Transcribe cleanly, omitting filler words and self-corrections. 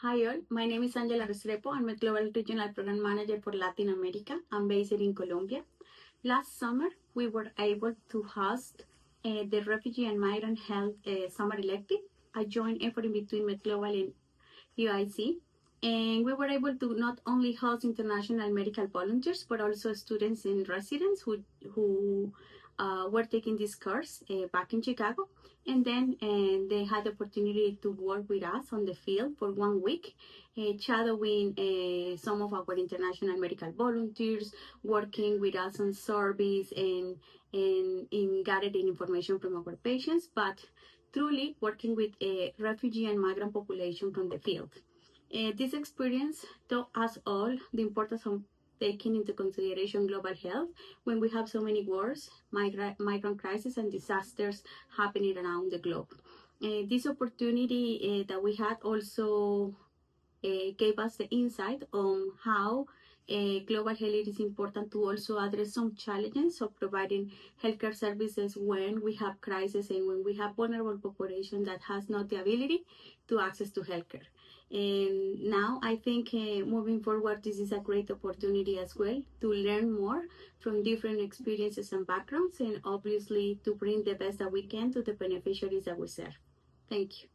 Hi all, my name is Angela Restrepo. I'm a Global Regional Program Manager for Latin America. I'm based in Colombia. Last summer, we were able to host the Refugee and Migrant Health Summer Elective. I joined effort in between MedGlobal and UIC, and we were able to not only host international medical volunteers, but also students and residents who were taking this course back in Chicago. And then they had the opportunity to work with us on the field for 1 week, shadowing some of our international medical volunteers, working with us on surveys and in gathering information from our patients, but truly working with a refugee and migrant population from the field. This experience taught us all the importance of taking into consideration global health when we have so many wars, migrant crises, and disasters happening around the globe. This opportunity that we had also gave us the insight on how global health is important to also address some challenges of providing healthcare services when we have crisis and when we have vulnerable population that has not the ability to access to healthcare. And now I think moving forward, this is a great opportunity as well to learn more from different experiences and backgrounds, and obviously to bring the best that we can to the beneficiaries that we serve. Thank you.